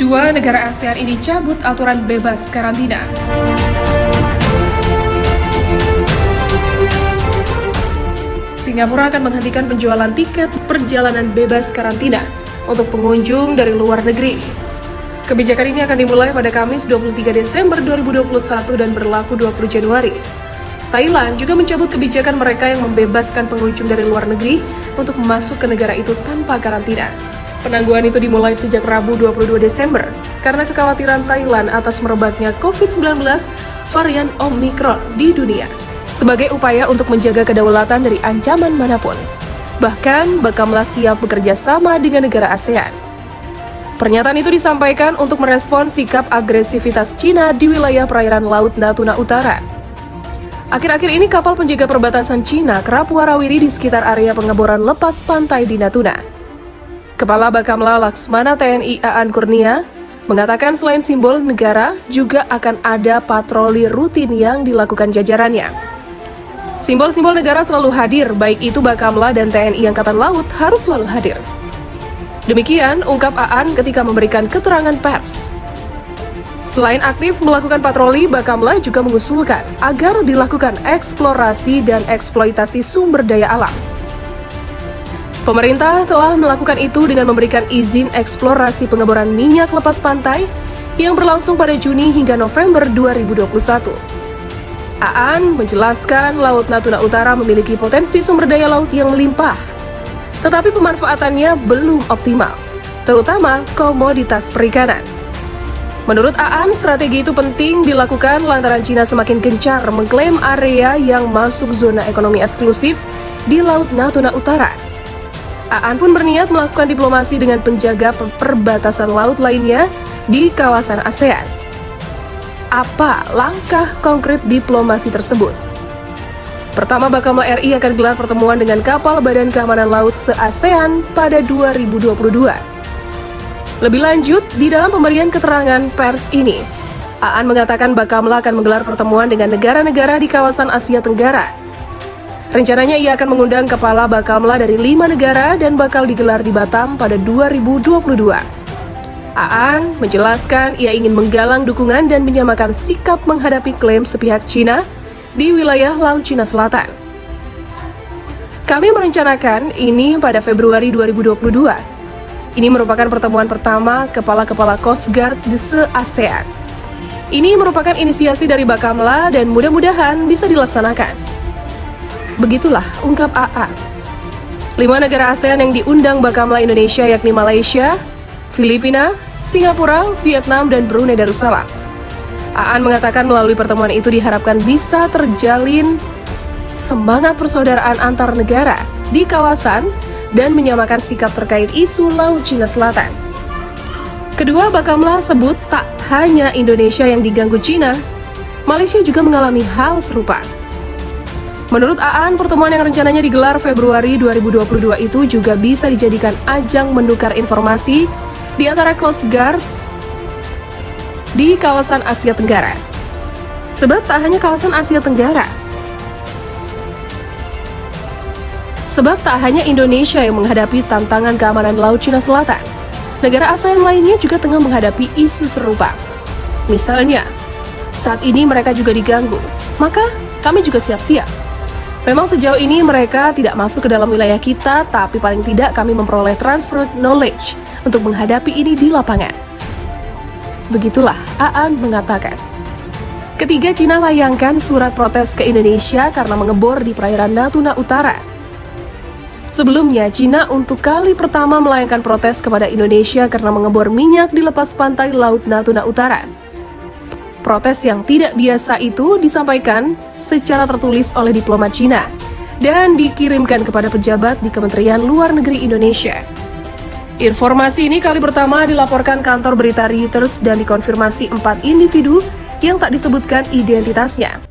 Dua negara ASEAN ini cabut aturan bebas karantina. Singapura akan menghentikan penjualan tiket perjalanan bebas karantina untuk pengunjung dari luar negeri. Kebijakan ini akan dimulai pada Kamis 23 Desember 2021 dan berlaku 20 Januari. Thailand juga mencabut kebijakan mereka yang membebaskan pengunjung dari luar negeri untuk masuk ke negara itu tanpa karantina. Penangguhan itu dimulai sejak Rabu 22 Desember karena kekhawatiran Thailand atas merebaknya COVID-19 varian Omicron di dunia. Sebagai upaya untuk menjaga kedaulatan dari ancaman manapun. Bahkan, Bakamla siap bekerja sama dengan negara ASEAN. Pernyataan itu disampaikan untuk merespons sikap agresivitas Cina di wilayah perairan Laut Natuna Utara. Akhir-akhir ini kapal penjaga perbatasan Cina kerap warawiri di sekitar area pengeboran lepas pantai di Natuna. Kepala Bakamla Laksmana TNI Aan Kurnia mengatakan selain simbol negara, juga akan ada patroli rutin yang dilakukan jajarannya. Simbol-simbol negara selalu hadir, baik itu Bakamla dan TNI Angkatan Laut harus selalu hadir. Demikian ungkap Aan ketika memberikan keterangan pers. Selain aktif melakukan patroli, Bakamla juga mengusulkan agar dilakukan eksplorasi dan eksploitasi sumber daya alam. Pemerintah telah melakukan itu dengan memberikan izin eksplorasi pengeboran minyak lepas pantai yang berlangsung pada Juni hingga November 2021. Aan menjelaskan Laut Natuna Utara memiliki potensi sumber daya laut yang melimpah, tetapi pemanfaatannya belum optimal, terutama komoditas perikanan. Menurut Aan, strategi itu penting dilakukan lantaran Cina semakin gencar mengklaim area yang masuk zona ekonomi eksklusif di Laut Natuna Utara. Aan pun berniat melakukan diplomasi dengan penjaga perbatasan laut lainnya di kawasan ASEAN. Apa langkah konkret diplomasi tersebut? Pertama, Bakamla RI akan gelar pertemuan dengan kapal Badan Keamanan Laut se-ASEAN pada 2022. Lebih lanjut, di dalam pemberian keterangan pers ini, Aan mengatakan Bakamla akan menggelar pertemuan dengan negara-negara di kawasan Asia Tenggara. Rencananya ia akan mengundang kepala Bakamla dari 5 negara dan bakal digelar di Batam pada 2022. Aan menjelaskan ia ingin menggalang dukungan dan menyamakan sikap menghadapi klaim sepihak Cina di wilayah Laut Cina Selatan. Kami merencanakan ini pada Februari 2022. Ini merupakan pertemuan pertama kepala-kepala Coast Guard di se-ASEAN. Ini merupakan inisiasi dari Bakamla dan mudah-mudahan bisa dilaksanakan. Begitulah ungkap Aan. 5 negara ASEAN yang diundang Bakamla Indonesia yakni Malaysia, Filipina, Singapura, Vietnam, dan Brunei Darussalam. Aan mengatakan melalui pertemuan itu diharapkan bisa terjalin semangat persaudaraan antar negara di kawasan dan menyamakan sikap terkait isu Laut Cina Selatan. Kedua, Bakamla sebut tak hanya Indonesia yang diganggu Cina, Malaysia juga mengalami hal serupa. Menurut Aan, pertemuan yang rencananya digelar Februari 2022 itu juga bisa dijadikan ajang menukar informasi di antara Coast Guard di kawasan Asia Tenggara. Sebab tak hanya kawasan Asia Tenggara. Sebab tak hanya Indonesia yang menghadapi tantangan keamanan Laut Cina Selatan. Negara ASEAN lainnya juga tengah menghadapi isu serupa. Misalnya, saat ini mereka juga diganggu, maka kami juga siap-siap. Memang sejauh ini mereka tidak masuk ke dalam wilayah kita, tapi paling tidak kami memperoleh transfer knowledge untuk menghadapi ini di lapangan. Begitulah Aan mengatakan. Ketiga, Cina layangkan surat protes ke Indonesia karena mengebor di perairan Natuna Utara. Sebelumnya, Cina untuk kali pertama melayangkan protes kepada Indonesia karena mengebor minyak di lepas pantai Laut Natuna Utara. Protes yang tidak biasa itu disampaikan secara tertulis oleh diplomat Cina dan dikirimkan kepada pejabat di Kementerian Luar Negeri Indonesia. Informasi ini kali pertama dilaporkan kantor berita Reuters dan dikonfirmasi 4 individu yang tak disebutkan identitasnya.